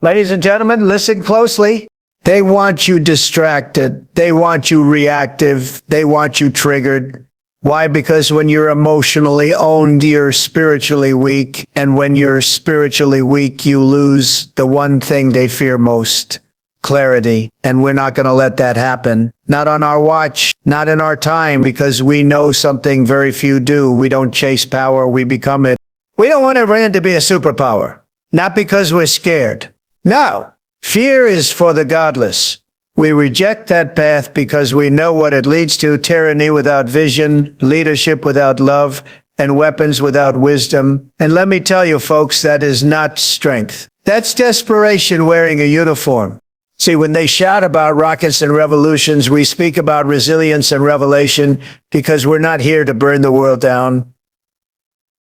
Ladies and gentlemen, listen closely. They want you distracted. They want you reactive. They want you triggered. Why? Because when you're emotionally owned, you're spiritually weak. And when you're spiritually weak, you lose the one thing they fear most, clarity. And we're not going to let that happen. Not on our watch, not in our time, because we know something very few do. We don't chase power, we become it. We don't want Iran to be a superpower. Not because we're scared. No. Fear is for the godless. We reject that path because we know what it leads to: tyranny without vision, leadership without love, and weapons without wisdom. And let me tell you, folks, that is not strength. That's desperation wearing a uniform. See, when they shout about rockets and revolutions, we speak about resilience and revelation because we're not here to burn the world down.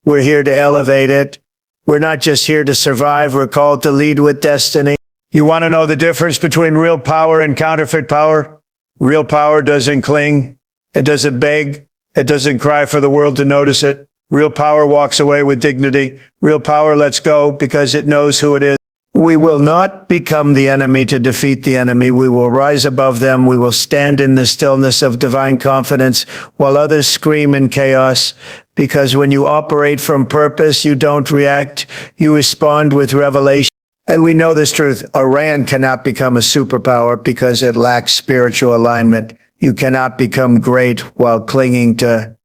We're here to elevate it. We're not just here to survive. We're called to lead with destiny. You want to know the difference between real power and counterfeit power? Real power doesn't cling. It doesn't beg. It doesn't cry for the world to notice it. Real power walks away with dignity. Real power lets go because it knows who it is. We will not become the enemy to defeat the enemy. We will rise above them. We will stand in the stillness of divine confidence while others scream in chaos. Because when you operate from purpose, you don't react. You respond with revelation. And we know this truth. Iran cannot become a superpower because it lacks spiritual alignment. You cannot become great while clinging to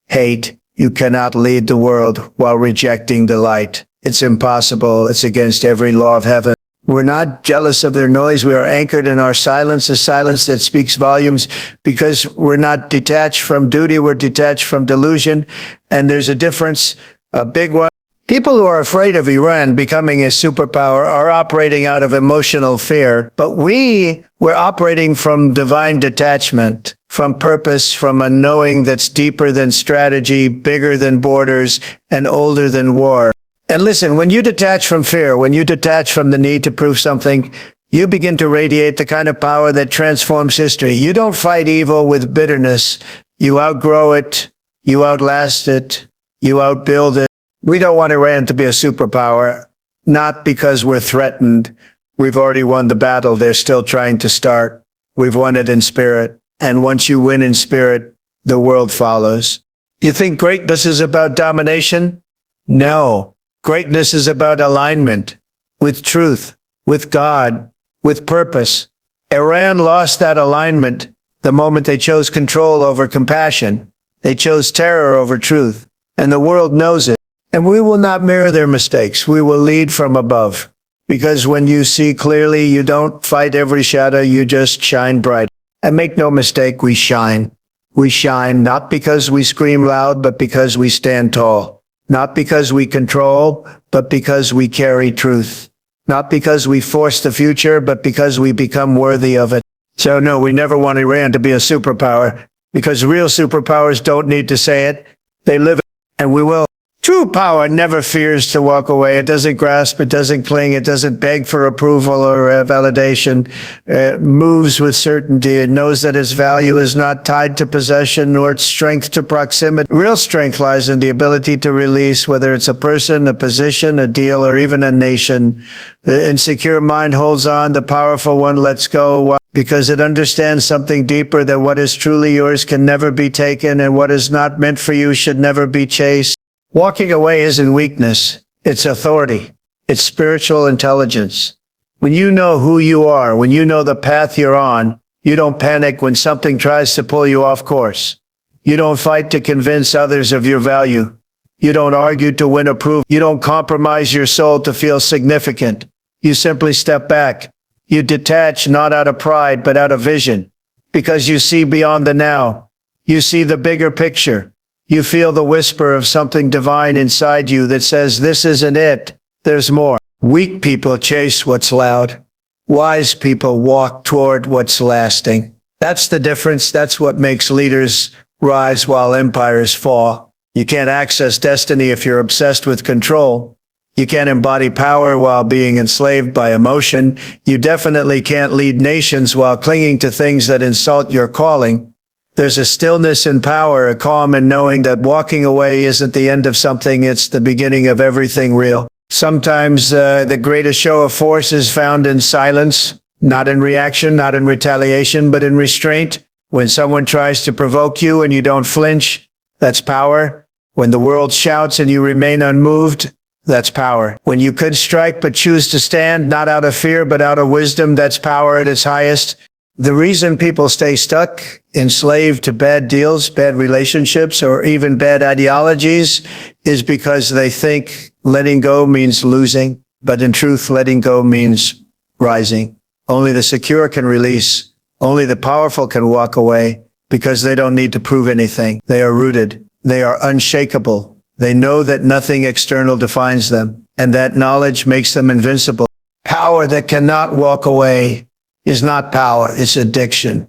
hate. You cannot lead the world while rejecting the light. It's impossible. It's against every law of heaven. We're not jealous of their noise. We are anchored in our silence, a silence that speaks volumes, because we're not detached from duty. We're detached from delusion. And there's a difference, a big one. People who are afraid of Iran becoming a superpower are operating out of emotional fear, but we're operating from divine detachment, from purpose, from a knowing that's deeper than strategy, bigger than borders, and older than war. And listen, when you detach from fear, when you detach from the need to prove something, you begin to radiate the kind of power that transforms history. You don't fight evil with bitterness. You outgrow it. You outlast it. You outbuild it. We don't want Iran to be a superpower, not because we're threatened. We've already won the battle. They're still trying to start. We've won it in spirit. And once you win in spirit, the world follows. You think greatness is about domination? No. Greatness is about alignment with truth, with God, with purpose. Iran lost that alignment the moment they chose control over compassion. They chose terror over truth. And the world knows it. And we will not mirror their mistakes. We will lead from above. Because when you see clearly, you don't fight every shadow, you just shine bright. And make no mistake, we shine. We shine not because we scream loud, but because we stand tall. Not because we control, but because we carry truth. Not because we force the future, but because we become worthy of it. So no, we never want Iran to be a superpower, because real superpowers don't need to say it. They live it, and we will. True power never fears to walk away. It doesn't grasp, it doesn't cling, it doesn't beg for approval or validation. It moves with certainty. It knows that its value is not tied to possession nor its strength to proximity. Real strength lies in the ability to release, whether it's a person, a position, a deal, or even a nation. The insecure mind holds on, the powerful one lets go, because it understands something deeper, that what is truly yours can never be taken, and what is not meant for you should never be chased. Walking away isn't weakness, it's authority. It's spiritual intelligence. When you know who you are, when you know the path you're on, you don't panic when something tries to pull you off course. You don't fight to convince others of your value. You don't argue to win approval. You don't compromise your soul to feel significant. You simply step back. You detach not out of pride, but out of vision. Because you see beyond the now. You see the bigger picture. You feel the whisper of something divine inside you that says, this isn't it, there's more. Weak people chase what's loud. Wise people walk toward what's lasting. That's the difference. That's what makes leaders rise while empires fall. You can't access destiny if you're obsessed with control. You can't embody power while being enslaved by emotion. You definitely can't lead nations while clinging to things that insult your calling. There's a stillness in power, a calm in knowing that walking away isn't the end of something, it's the beginning of everything real. Sometimes the greatest show of force is found in silence, not in reaction, not in retaliation, but in restraint. When someone tries to provoke you and you don't flinch, that's power. When the world shouts and you remain unmoved, that's power. When you could strike but choose to stand, not out of fear but out of wisdom, that's power at its highest. The reason people stay stuck, enslaved to bad deals, bad relationships, or even bad ideologies is because they think letting go means losing, but in truth, letting go means rising. Only the secure can release. Only the powerful can walk away because they don't need to prove anything. They are rooted. They are unshakable. They know that nothing external defines them, and that knowledge makes them invincible. Power that cannot walk away is not power, it's addiction.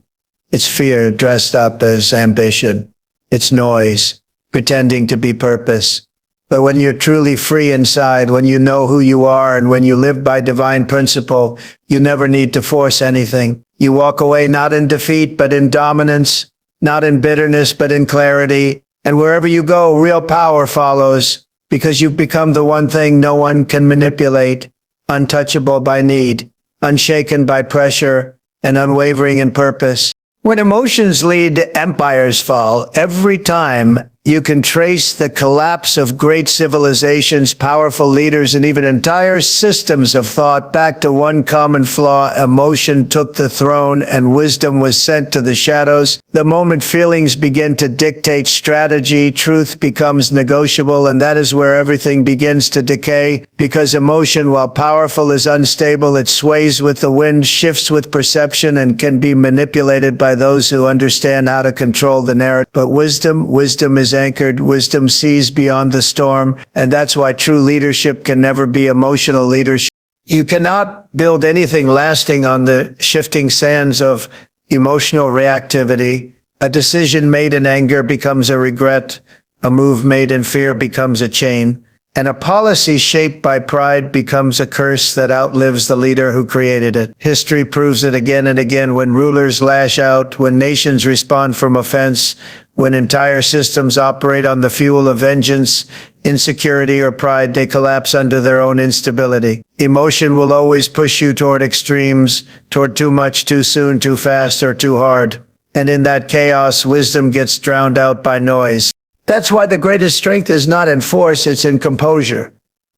It's fear dressed up as ambition. It's noise, pretending to be purpose. But when you're truly free inside, when you know who you are, and when you live by divine principle, you never need to force anything. You walk away not in defeat, but in dominance, not in bitterness, but in clarity. And wherever you go, real power follows, because you've become the one thing no one can manipulate, untouchable by need, unshaken by pressure, and unwavering in purpose. When emotions lead, empires fall. Every time you can trace the collapse of great civilizations, powerful leaders, and even entire systems of thought back to one common flaw: emotion took the throne and wisdom was sent to the shadows. The moment feelings begin to dictate strategy, truth becomes negotiable, and that is where everything begins to decay, because emotion, while powerful, is unstable. It sways with the wind, shifts with perception, and can be manipulated by those who understand how to control the narrative. But wisdom is anchored. Wisdom sees beyond the storm, and that's why true leadership can never be emotional leadership. You cannot build anything lasting on the shifting sands of emotional reactivity. A decision made in anger becomes a regret. A move made in fear becomes a chain. And a policy shaped by pride becomes a curse that outlives the leader who created it. History proves it again and again. When rulers lash out, when nations respond from offense, when entire systems operate on the fuel of vengeance, insecurity, or pride, they collapse under their own instability. Emotion will always push you toward extremes, toward too much, too soon, too fast, or too hard. And in that chaos, wisdom gets drowned out by noise. That's why the greatest strength is not in force, it's in composure.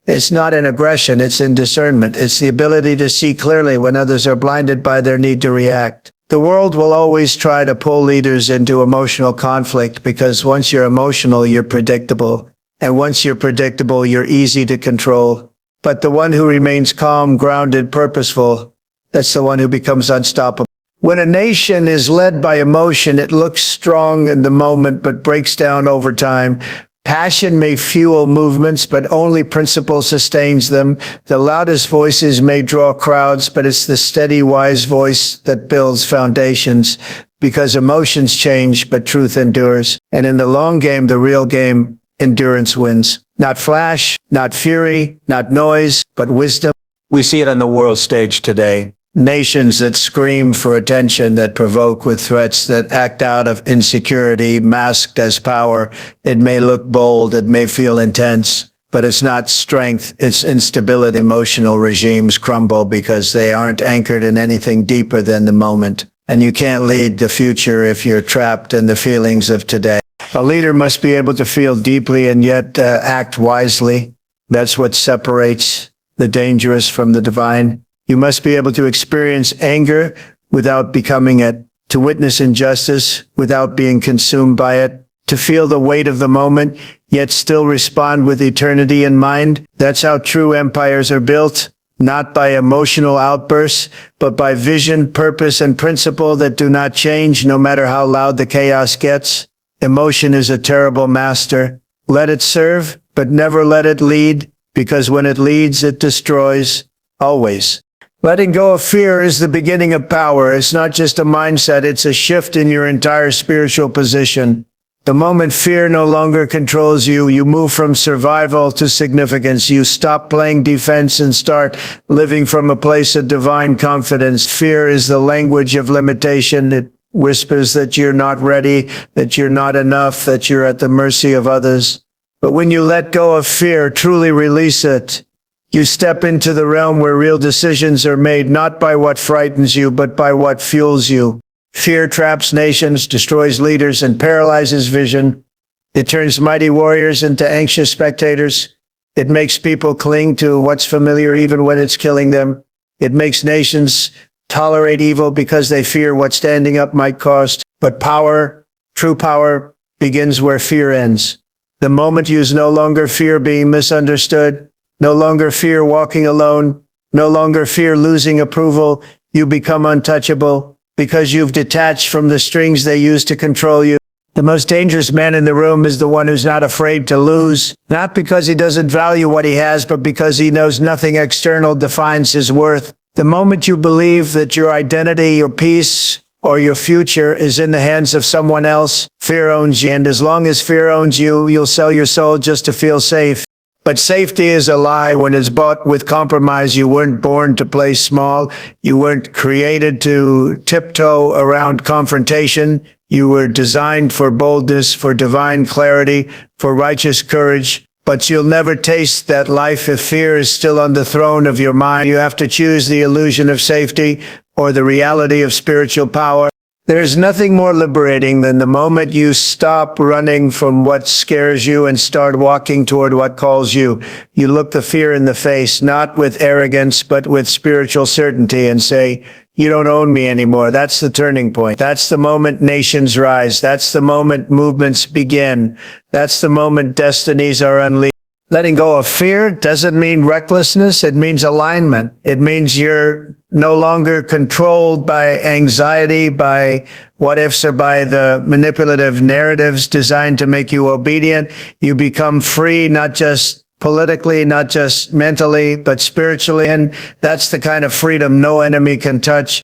It's not in aggression, it's in discernment. It's the ability to see clearly when others are blinded by their need to react. The world will always try to pull leaders into emotional conflict, because once you're emotional, you're predictable. And once you're predictable, you're easy to control. But the one who remains calm, grounded, purposeful, that's the one who becomes unstoppable. When a nation is led by emotion, it looks strong in the moment, but breaks down over time. Passion may fuel movements, but only principle sustains them. The loudest voices may draw crowds, but it's the steady, wise voice that builds foundations. Because emotions change, but truth endures. And in the long game, the real game, endurance wins. Not flash, not fury, not noise, but wisdom. We see it on the world stage today. Nations that scream for attention, that provoke with threats, that act out of insecurity, masked as power. It may look bold, it may feel intense, but it's not strength, it's instability. Emotional regimes crumble because they aren't anchored in anything deeper than the moment. And you can't lead the future if you're trapped in the feelings of today. A leader must be able to feel deeply and yet act wisely. That's what separates the dangerous from the divine. You must be able to experience anger without becoming it, to witness injustice without being consumed by it, to feel the weight of the moment, yet still respond with eternity in mind. That's how true empires are built, not by emotional outbursts, but by vision, purpose, and principle that do not change no matter how loud the chaos gets. Emotion is a terrible master. Let it serve, but never let it lead, because when it leads, it destroys, always. Letting go of fear is the beginning of power. It's not just a mindset, it's a shift in your entire spiritual position. The moment fear no longer controls you, you move from survival to significance. You stop playing defense and start living from a place of divine confidence. Fear is the language of limitation. It whispers that you're not ready, that you're not enough, that you're at the mercy of others. But when you let go of fear, truly release it, You step into the realm where real decisions are made not by what frightens you, but by what fuels you. Fear traps nations, destroys leaders, and paralyzes vision. It turns mighty warriors into anxious spectators. It makes people cling to what's familiar even when it's killing them. It makes nations tolerate evil because they fear what standing up might cost. But power, true power, begins where fear ends. The moment you no longer fear being misunderstood, no longer fear walking alone, no longer fear losing approval, you become untouchable because you've detached from the strings they use to control you. The most dangerous man in the room is the one who's not afraid to lose, not because he doesn't value what he has, but because he knows nothing external defines his worth. The moment you believe that your identity, your peace, or your future is in the hands of someone else, fear owns you. And as long as fear owns you, you'll sell your soul just to feel safe. But safety is a lie when it's bought with compromise. You weren't born to play small. You weren't created to tiptoe around confrontation. You were designed for boldness, for divine clarity, for righteous courage. But you'll never taste that life if fear is still on the throne of your mind. You have to choose the illusion of safety or the reality of spiritual power. There's nothing more liberating than the moment you stop running from what scares you and start walking toward what calls you. You look the fear in the face, not with arrogance, but with spiritual certainty, and say, you don't own me anymore. That's the turning point. That's the moment nations rise. That's the moment movements begin. That's the moment destinies are unleashed. Letting go of fear doesn't mean recklessness. It means alignment. It means you're no longer controlled by anxiety, by what ifs, or by the manipulative narratives designed to make you obedient. You become free, not just politically, not just mentally, but spiritually. And that's the kind of freedom no enemy can touch.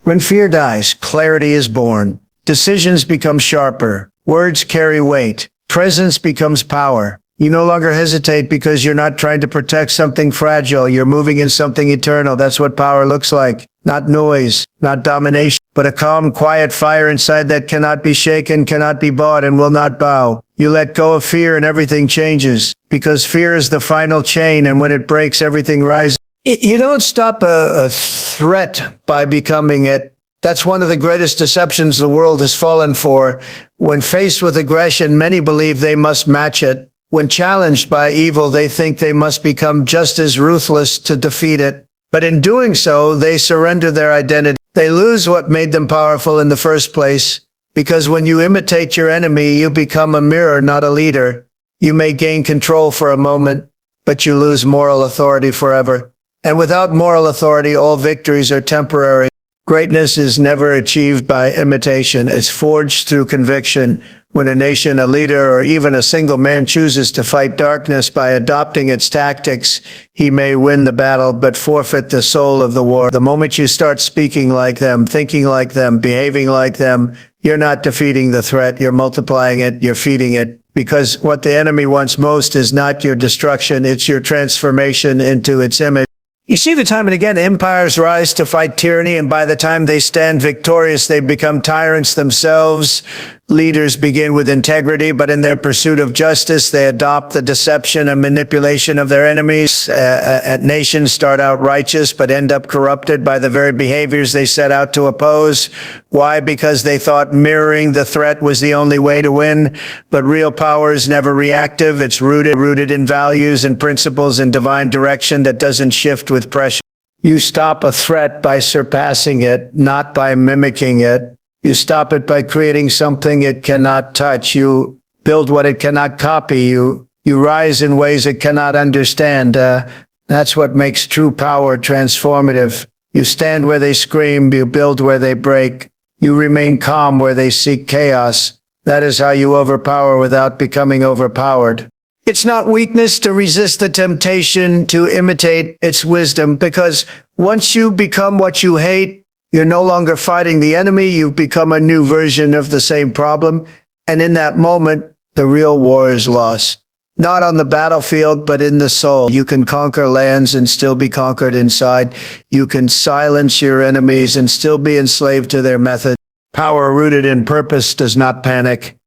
When fear dies, clarity is born. Decisions become sharper. Words carry weight. Presence becomes power. You no longer hesitate because you're not trying to protect something fragile. You're moving in something eternal. That's what power looks like. Not noise, not domination, but a calm, quiet fire inside that cannot be shaken, cannot be bought, and will not bow. You let go of fear and everything changes, because fear is the final chain, and when it breaks, everything rises. You don't stop a threat by becoming it. That's one of the greatest deceptions the world has fallen for. When faced with aggression, many believe they must match it. When challenged by evil, they think they must become just as ruthless to defeat it. But in doing so, they surrender their identity. They lose what made them powerful in the first place, because when you imitate your enemy, you become a mirror, not a leader. You may gain control for a moment, but you lose moral authority forever. And without moral authority, all victories are temporary. Greatness is never achieved by imitation. It's forged through conviction. When a nation, a leader, or even a single man chooses to fight darkness by adopting its tactics, he may win the battle but forfeit the soul of the war. The moment you start speaking like them, thinking like them, behaving like them, you're not defeating the threat, you're multiplying it, you're feeding it. Because what the enemy wants most is not your destruction, it's your transformation into its image. You see the time and again, empires rise to fight tyranny, and by the time they stand victorious, they become tyrants themselves. Leaders begin with integrity, but in their pursuit of justice, they adopt the deception and manipulation of their enemies. Nations start out righteous, but end up corrupted by the very behaviors they set out to oppose. Why? Because they thought mirroring the threat was the only way to win. But real power is never reactive. It's rooted in values and principles and divine direction that doesn't shift with pressure. You stop a threat by surpassing it, not by mimicking it. You stop it by creating something it cannot touch. You build what it cannot copy. You rise in ways it cannot understand. That's what makes true power transformative. You stand where they scream. You build where they break. You remain calm where they seek chaos. That is how you overpower without becoming overpowered. It's not weakness to resist the temptation to imitate. It's wisdom, because once you become what you hate, you're no longer fighting the enemy. You've become a new version of the same problem. And in that moment, the real war is lost. Not on the battlefield, but in the soul. You can conquer lands and still be conquered inside. You can silence your enemies and still be enslaved to their method. Power rooted in purpose does not panic.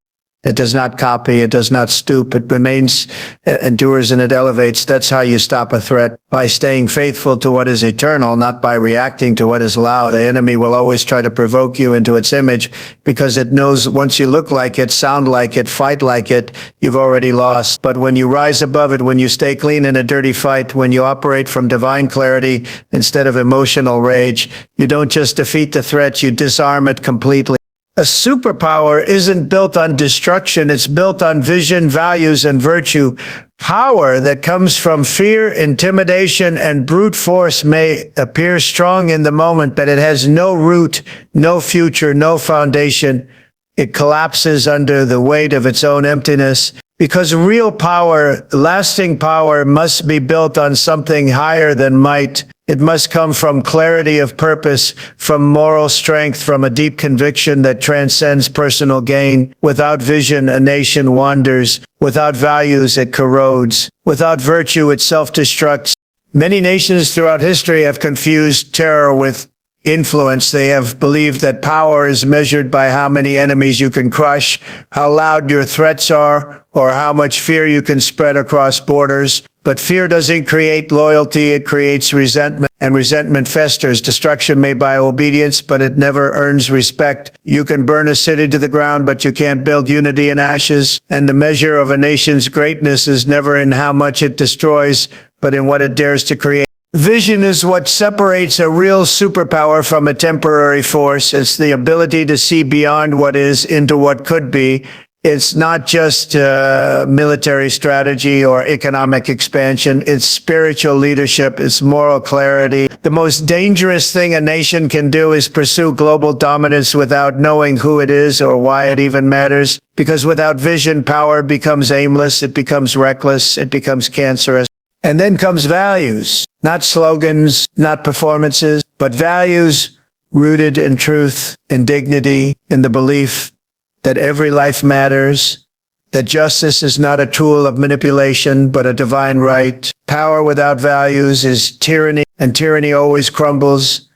It does not copy. It does not stoop. It remains, endures, and it elevates. That's how you stop a threat, by staying faithful to what is eternal, not by reacting to what is loud. The enemy will always try to provoke you into its image because it knows once you look like it, sound like it, fight like it, you've already lost. But when you rise above it, when you stay clean in a dirty fight, when you operate from divine clarity instead of emotional rage, you don't just defeat the threat, you disarm it completely. A superpower isn't built on destruction. It's built on vision, values, and virtue. Power that comes from fear, intimidation, and brute force may appear strong in the moment, but it has no root, no future, no foundation. It collapses under the weight of its own emptiness. Because real power, lasting power, must be built on something higher than might. It must come from clarity of purpose, from moral strength, from a deep conviction that transcends personal gain. Without vision, a nation wanders. Without values, it corrodes. Without virtue, it self-destructs. Many nations throughout history have confused terror with influence. They have believed that power is measured by how many enemies you can crush, how loud your threats are, or how much fear you can spread across borders. But fear doesn't create loyalty, it creates resentment, and resentment festers. Destruction may buy obedience, but it never earns respect. You can burn a city to the ground, but you can't build unity in ashes. And the measure of a nation's greatness is never in how much it destroys, but in what it dares to create. Vision is what separates a real superpower from a temporary force. It's the ability to see beyond what is into what could be. It's not just military strategy or economic expansion. It's spiritual leadership. It's moral clarity. The most dangerous thing a nation can do is pursue global dominance without knowing who it is or why it even matters. Because without vision, power becomes aimless. It becomes reckless. It becomes cancerous. And then comes values, not slogans, not performances, but values rooted in truth, in dignity, in the belief that every life matters, that justice is not a tool of manipulation, but a divine right. Power without values is tyranny, and tyranny always crumbles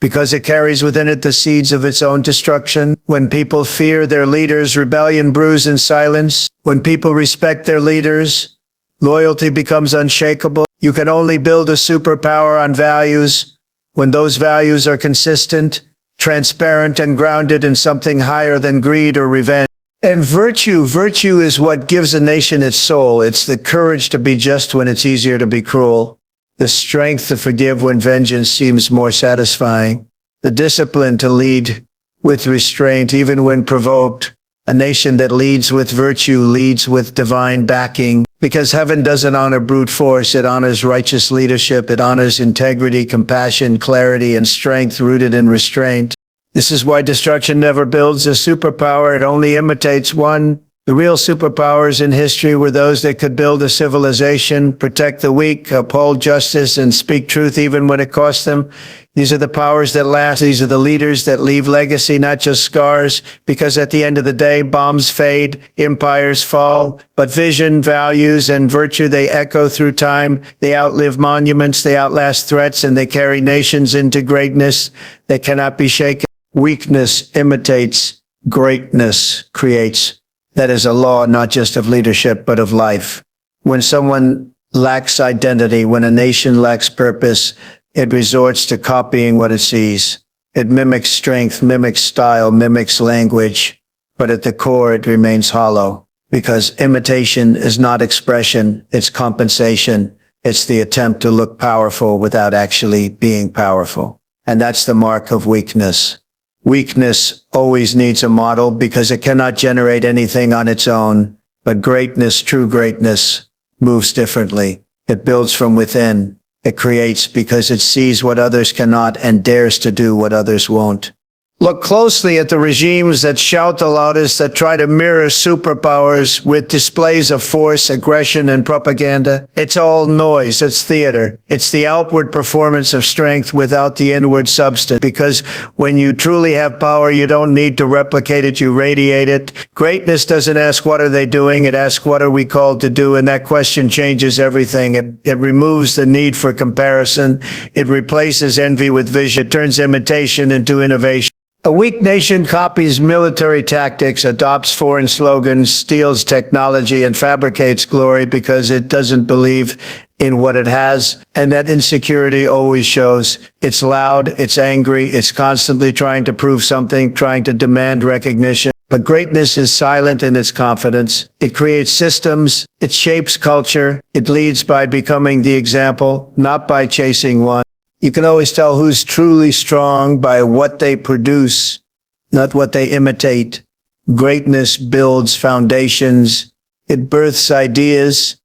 because it carries within it the seeds of its own destruction. When people fear their leaders, rebellion brews in silence. When people respect their leaders, loyalty becomes unshakable. You can only build a superpower on values when those values are consistent, transparent, and grounded in something higher than greed or revenge. And virtue is what gives a nation its soul. It's the courage to be just when it's easier to be cruel, the strength to forgive when vengeance seems more satisfying, the discipline to lead with restraint even when provoked. A nation that leads with virtue leads with divine backing, because heaven doesn't honor brute force. It honors righteous leadership. It honors integrity, compassion, clarity, and strength rooted in restraint. This is why destruction never builds a superpower. It only imitates one. The real superpowers in history were those that could build a civilization, protect the weak, uphold justice, and speak truth even when it cost them. These are the powers that last. These are the leaders that leave legacy, not just scars, because at the end of the day, bombs fade, empires fall, but vision, values, and virtue, they echo through time. They outlive monuments, they outlast threats, and they carry nations into greatness that cannot be shaken. Weakness imitates, greatness creates. That is a law not just of leadership, but of life. When someone lacks identity, when a nation lacks purpose, it resorts to copying what it sees. It mimics strength, mimics style, mimics language, but at the core it remains hollow. Because imitation is not expression, it's compensation. It's the attempt to look powerful without actually being powerful. And that's the mark of weakness. Weakness always needs a model because it cannot generate anything on its own. But greatness, true greatness, moves differently. It builds from within. It creates because it sees what others cannot and dares to do what others won't. Look closely at the regimes that shout the loudest, that try to mirror superpowers with displays of force, aggression, and propaganda. It's all noise. It's theater. It's the outward performance of strength without the inward substance. Because when you truly have power, you don't need to replicate it. You radiate it. Greatness doesn't ask, what are they doing? It asks, what are we called to do? And that question changes everything. It removes the need for comparison. It replaces envy with vision. It turns imitation into innovation. A weak nation copies military tactics, adopts foreign slogans, steals technology, and fabricates glory because it doesn't believe in what it has. And that insecurity always shows. It's loud, it's angry, it's constantly trying to prove something, trying to demand recognition. But greatness is silent in its confidence. It creates systems, it shapes culture, it leads by becoming the example, not by chasing one. You can always tell who's truly strong by what they produce, not what they imitate. Greatness builds foundations. It births ideas.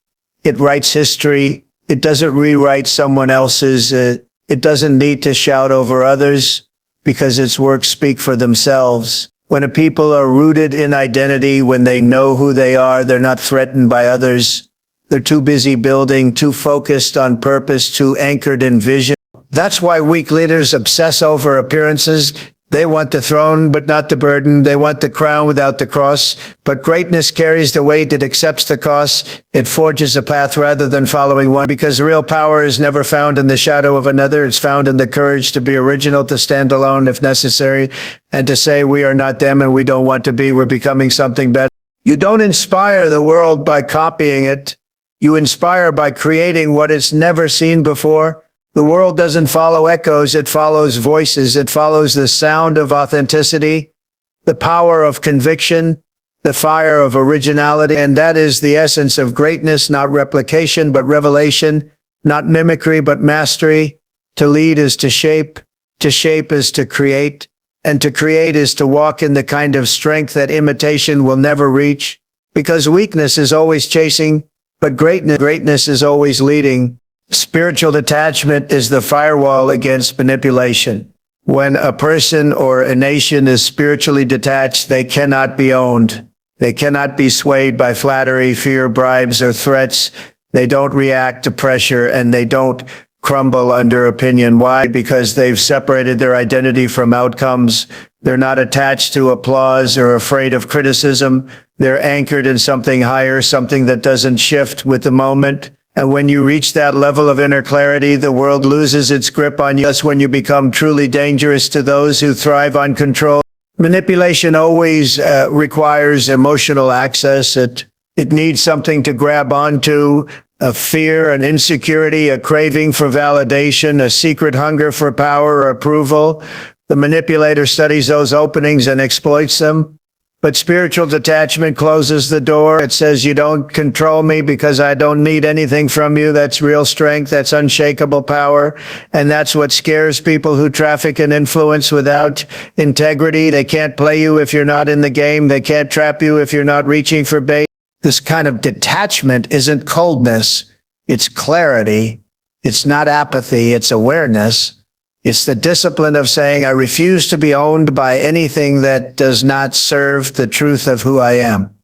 It writes history. It doesn't rewrite someone else's. It doesn't need to shout over others because its works speak for themselves. When a people are rooted in identity, when they know who they are, they're not threatened by others. They're too busy building, too focused on purpose, too anchored in vision. That's why weak leaders obsess over appearances. They want the throne, but not the burden. They want the crown without the cross. But greatness carries the weight. It accepts the cost. It forges a path rather than following one, because real power is never found in the shadow of another. It's found in the courage to be original, to stand alone if necessary, and to say we are not them and we don't want to be. We're becoming something better. You don't inspire the world by copying it. You inspire by creating what it's never seen before. The world doesn't follow echoes, it follows voices. It follows the sound of authenticity, the power of conviction, the fire of originality. And that is the essence of greatness, not replication, but revelation, not mimicry, but mastery. To lead is to shape is to create, and to create is to walk in the kind of strength that imitation will never reach. Because weakness is always chasing, but greatness is always leading. Spiritual detachment is the firewall against manipulation. When a person or a nation is spiritually detached, they cannot be owned. They cannot be swayed by flattery, fear, bribes, or threats. They don't react to pressure, and they don't crumble under opinion. Why? Because they've separated their identity from outcomes. They're not attached to applause or afraid of criticism. They're anchored in something higher, something that doesn't shift with the moment. And when you reach that level of inner clarity, the world loses its grip on you. That's when you become truly dangerous to those who thrive on control. Manipulation always requires emotional access. It needs something to grab onto, a fear, an insecurity, a craving for validation, a secret hunger for power or approval. The manipulator studies those openings and exploits them. But spiritual detachment closes the door. It says, you don't control me because I don't need anything from you. That's real strength. That's unshakable power. And that's what scares people who traffic in influence without integrity. They can't play you if you're not in the game. They can't trap you if you're not reaching for bait. This kind of detachment isn't coldness. It's clarity. It's not apathy. It's awareness. It's the discipline of saying, I refuse to be owned by anything that does not serve the truth of who I am.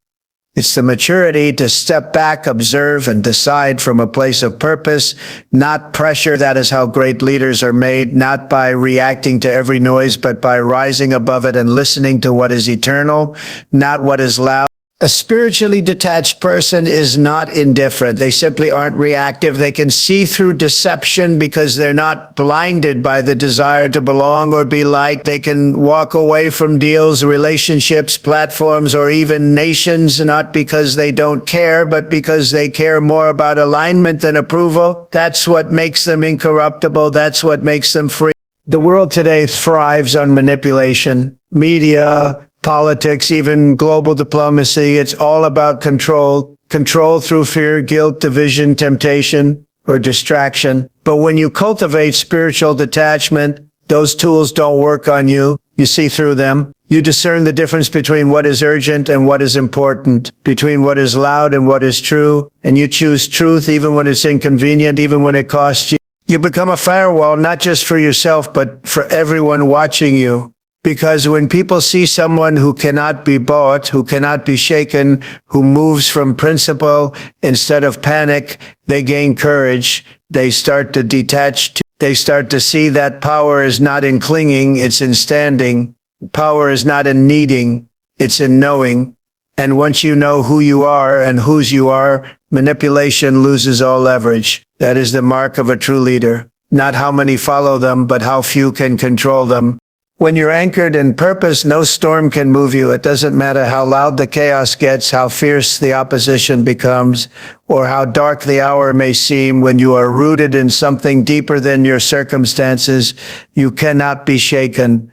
It's the maturity to step back, observe, and decide from a place of purpose, not pressure. That is how great leaders are made, not by reacting to every noise, but by rising above it and listening to what is eternal, not what is loud. A spiritually detached person is not indifferent. They simply aren't reactive. They can see through deception because they're not blinded by the desire to belong or be liked. They can walk away from deals, relationships, platforms, or even nations, not because they don't care, but because they care more about alignment than approval. That's what makes them incorruptible. That's what makes them free. The world today thrives on manipulation, media, politics, even global diplomacy. It's all about control through fear, guilt, division, temptation, or distraction. But when you cultivate spiritual detachment, those tools don't work on you. You see through them. You discern the difference between what is urgent and what is important, between what is loud and what is true. And you choose truth even when it's inconvenient, even when it costs you. You become a firewall, not just for yourself, but for everyone watching you. Because when people see someone who cannot be bought, who cannot be shaken, who moves from principle instead of panic, they gain courage. They start to detach. They start to see that power is not in clinging, it's in standing. Power is not in needing, it's in knowing. And once you know who you are and whose you are, manipulation loses all leverage. That is the mark of a true leader. Not how many follow them, but how few can control them. When you're anchored in purpose, no storm can move you. It doesn't matter how loud the chaos gets, how fierce the opposition becomes, or how dark the hour may seem. When you are rooted in something deeper than your circumstances, you cannot be shaken.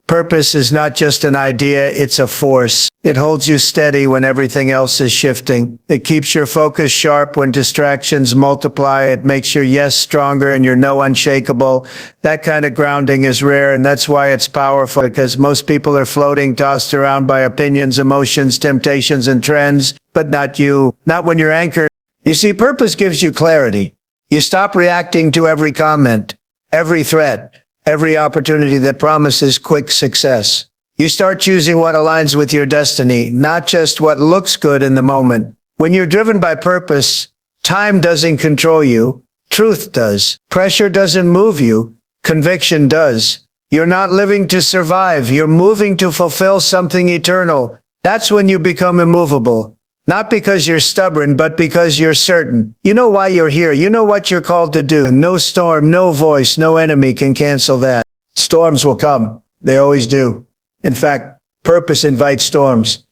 Purpose is not just an idea, it's a force. It holds you steady when everything else is shifting. It keeps your focus sharp when distractions multiply. It makes your yes stronger and your no unshakable. That kind of grounding is rare, and that's why it's powerful, because most people are floating, tossed around by opinions, emotions, temptations, and trends, but not you. Not when you're anchored. You see, purpose gives you clarity. You stop reacting to every comment, every threat, every opportunity that promises quick success. You start choosing what aligns with your destiny, not just what looks good in the moment. When you're driven by purpose, time doesn't control you. Truth does. Pressure doesn't move you. Conviction does. You're not living to survive. You're moving to fulfill something eternal. That's when you become immovable. Not because you're stubborn, but because you're certain. You know why you're here. You know what you're called to do. No storm, no voice, no enemy can cancel that. Storms will come. They always do. In fact, purpose invites storms.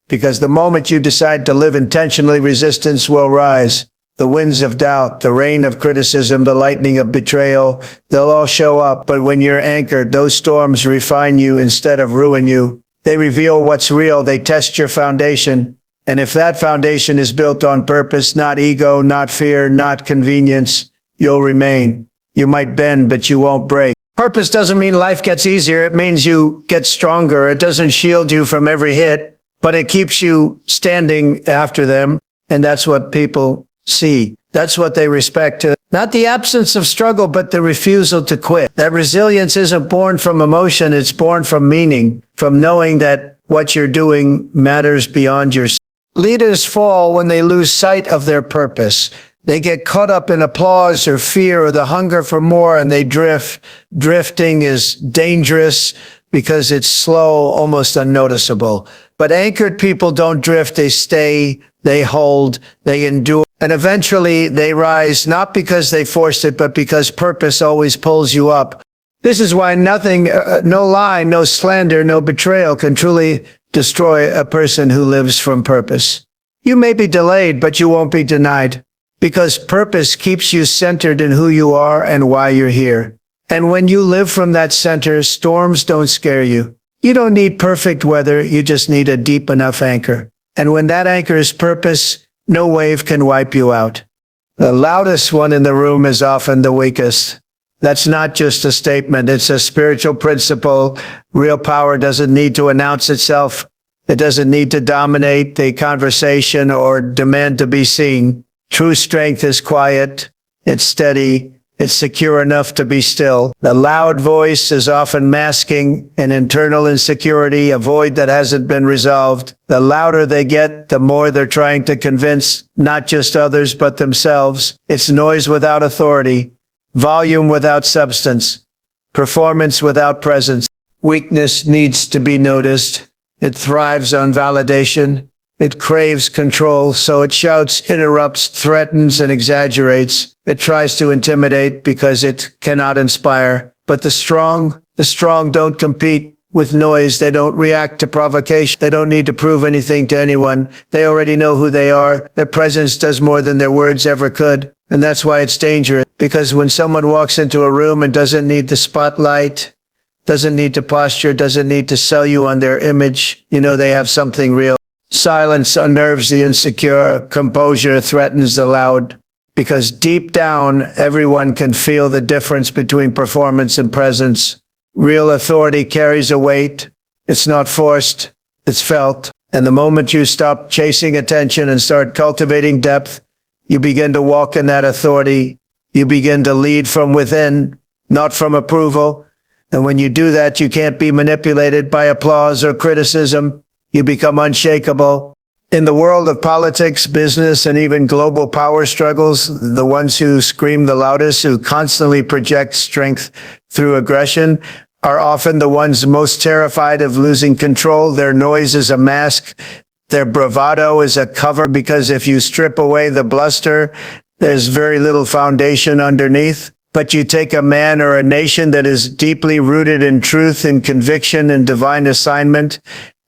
Because the moment you decide to live intentionally, resistance will rise. The winds of doubt, the rain of criticism, the lightning of betrayal, they'll all show up. But when you're anchored, those storms refine you instead of ruin you. They reveal what's real. They test your foundation. And if that foundation is built on purpose, not ego, not fear, not convenience, you'll remain. You might bend, but you won't break. Purpose doesn't mean life gets easier. It means you get stronger. It doesn't shield you from every hit, but it keeps you standing after them. And that's what people see. That's what they respect. Not the absence of struggle, but the refusal to quit. That resilience isn't born from emotion. It's born from meaning, from knowing that what you're doing matters beyond yourself. Leaders fall when they lose sight of their purpose. They get caught up in applause or fear or the hunger for more, and they drift. Drifting is dangerous because it's slow, almost unnoticeable. But anchored people don't drift. They stay, they hold, they endure. And eventually they rise, not because they forced it, but because purpose always pulls you up. This is why nothing, no lie, no slander, no betrayal can truly destroy a person who lives from purpose. You may be delayed, but you won't be denied, because purpose keeps you centered in who you are and why you're here. And when you live from that center, storms don't scare you. You don't need perfect weather, you just need a deep enough anchor. And when that anchor is purpose, no wave can wipe you out. The loudest one in the room is often the weakest. That's not just a statement, it's a spiritual principle. Real power doesn't need to announce itself. It doesn't need to dominate the conversation or demand to be seen. True strength is quiet, it's steady, it's secure enough to be still. The loud voice is often masking an internal insecurity, a void that hasn't been resolved. The louder they get, the more they're trying to convince not just others, but themselves. It's noise without authority. Volume without substance, performance without presence. Weakness needs to be noticed. It thrives on validation. It craves control, so it shouts, interrupts, threatens, and exaggerates. It tries to intimidate because it cannot inspire. But the strong don't compete with noise. They don't react to provocation. They don't need to prove anything to anyone. They already know who they are. Their presence does more than their words ever could. And that's why it's dangerous. Because when someone walks into a room and doesn't need the spotlight, doesn't need to posture, doesn't need to sell you on their image, you know they have something real. Silence unnerves the insecure. Composure threatens the loud. Because deep down, everyone can feel the difference between performance and presence. Real authority carries a weight. It's not forced. It's felt. And the moment you stop chasing attention and start cultivating depth, you begin to walk in that authority. You begin to lead from within, not from approval. And when you do that, you can't be manipulated by applause or criticism. You become unshakable. In the world of politics, business, and even global power struggles, the ones who scream the loudest, who constantly project strength through aggression, are often the ones most terrified of losing control. Their noise is a mask. Their bravado is a cover, because if you strip away the bluster, there's very little foundation underneath. But you take a man or a nation that is deeply rooted in truth and conviction and divine assignment,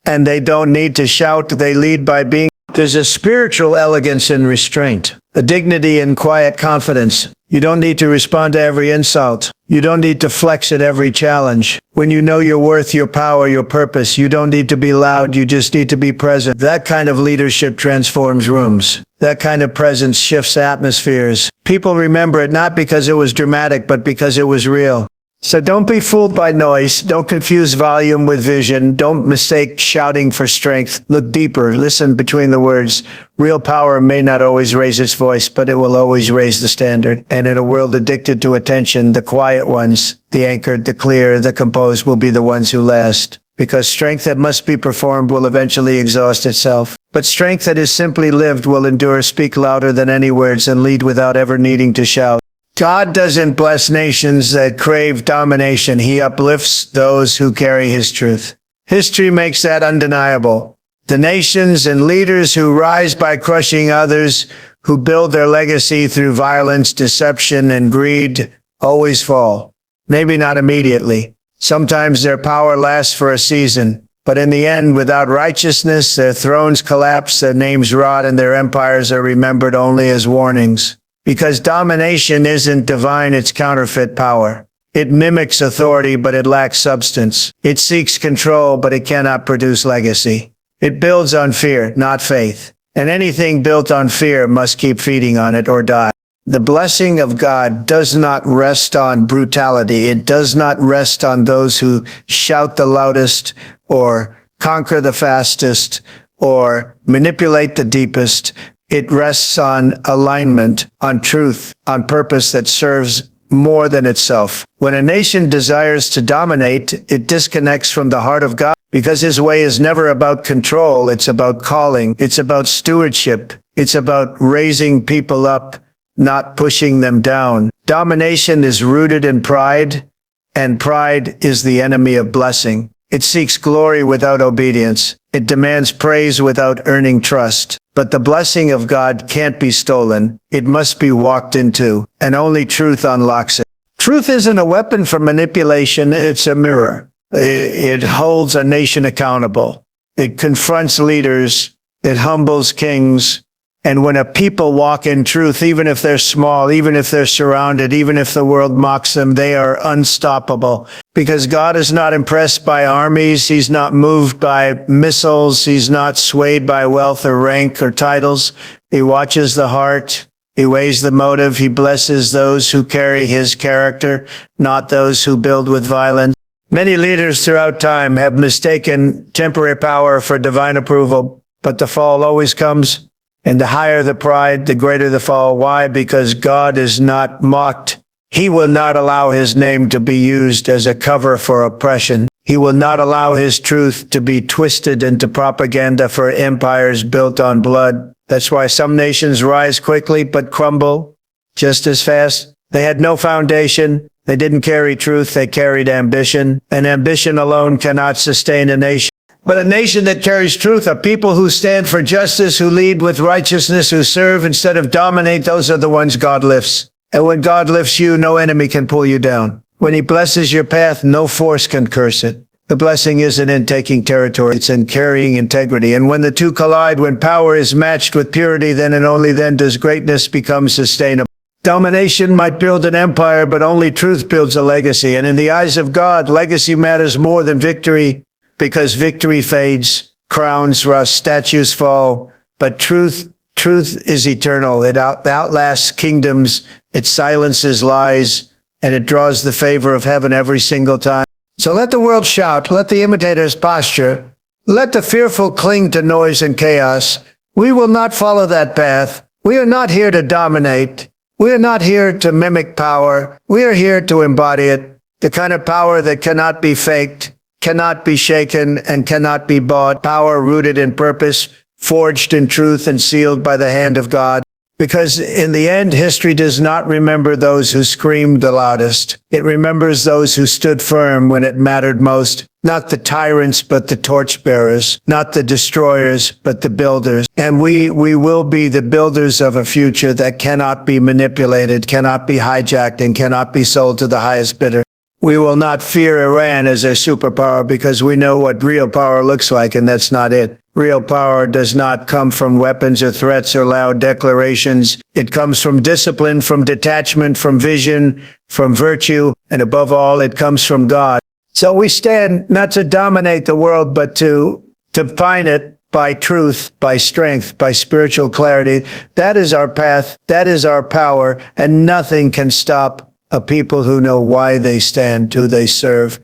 and they don't need to shout, they lead by being. There's a spiritual elegance in restraint, a dignity in quiet confidence. You don't need to respond to every insult. You don't need to flex at every challenge. When you know your worth, your power, your purpose, you don't need to be loud, you just need to be present. That kind of leadership transforms rooms. That kind of presence shifts atmospheres. People remember it not because it was dramatic, but because it was real. So don't be fooled by noise. Don't confuse volume with vision. Don't mistake shouting for strength. Look deeper. Listen between the words. Real power may not always raise its voice, but it will always raise the standard. And in a world addicted to attention, the quiet ones, the anchored, the clear, the composed will be the ones who last. Because strength that must be performed will eventually exhaust itself. But strength that is simply lived will endure, speak louder than any words, and lead without ever needing to shout. God doesn't bless nations that crave domination. He uplifts those who carry his truth. History makes that undeniable. The nations and leaders who rise by crushing others, who build their legacy through violence, deception, and greed, always fall. Maybe not immediately. Sometimes their power lasts for a season. But in the end, without righteousness, their thrones collapse, their names rot, and their empires are remembered only as warnings. Because domination isn't divine, it's counterfeit power. It mimics authority, but it lacks substance. It seeks control, but it cannot produce legacy. It builds on fear, not faith. And anything built on fear must keep feeding on it or die. The blessing of God does not rest on brutality. It does not rest on those who shout the loudest or conquer the fastest or manipulate the deepest. It rests on alignment, on truth, on purpose that serves more than itself. When a nation desires to dominate, it disconnects from the heart of God because his way is never about control. It's about calling. It's about stewardship. It's about raising people up, not pushing them down. Domination is rooted in pride, and pride is the enemy of blessing. It seeks glory without obedience. It demands praise without earning trust. But the blessing of God can't be stolen. It must be walked into, and only truth unlocks it. Truth isn't a weapon for manipulation, it's a mirror. It holds a nation accountable. It confronts leaders. It humbles kings. And when a people walk in truth, even if they're small, even if they're surrounded, even if the world mocks them, they are unstoppable. Because God is not impressed by armies. He's not moved by missiles. He's not swayed by wealth or rank or titles. He watches the heart. He weighs the motive. He blesses those who carry his character, not those who build with violence. Many leaders throughout time have mistaken temporary power for divine approval, but the fall always comes. And the higher the pride, the greater the fall. Why? Because God is not mocked. He will not allow his name to be used as a cover for oppression. He will not allow his truth to be twisted into propaganda for empires built on blood. That's why some nations rise quickly but crumble just as fast. They had no foundation. They didn't carry truth. They carried ambition. And ambition alone cannot sustain a nation. But a nation that carries truth, a people who stand for justice, who lead with righteousness, who serve instead of dominate, those are the ones God lifts. And when God lifts you, no enemy can pull you down. When he blesses your path, no force can curse it. The blessing isn't in taking territory, it's in carrying integrity. And when the two collide, when power is matched with purity, then and only then does greatness become sustainable. Domination might build an empire, but only truth builds a legacy. And in the eyes of God, legacy matters more than victory. Because victory fades, crowns rust, statues fall, but truth is eternal. It outlasts kingdoms, it silences lies, and it draws the favor of heaven every single time. So let the world shout, let the imitators posture, let the fearful cling to noise and chaos. We will not follow that path. We are not here to dominate. We are not here to mimic power. We are here to embody it, the kind of power that cannot be faked, cannot be shaken, and cannot be bought. Power rooted in purpose, forged in truth, and sealed by the hand of God. Because in the end, history does not remember those who screamed the loudest. It remembers those who stood firm when it mattered most. Not the tyrants, but the torchbearers. Not the destroyers, but the builders. And we will be the builders of a future that cannot be manipulated, cannot be hijacked, and cannot be sold to the highest bidder. We will not fear Iran as a superpower because we know what real power looks like, and that's not it. Real power does not come from weapons or threats or loud declarations. It comes from discipline, from detachment, from vision, from virtue, and above all, it comes from God. So we stand not to dominate the world, but to define it by truth, by strength, by spiritual clarity. That is our path. That is our power, and nothing can stop a people who know why they stand, who they serve,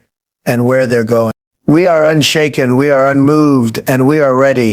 and where they're going. We are unshaken, we are unmoved, and we are ready.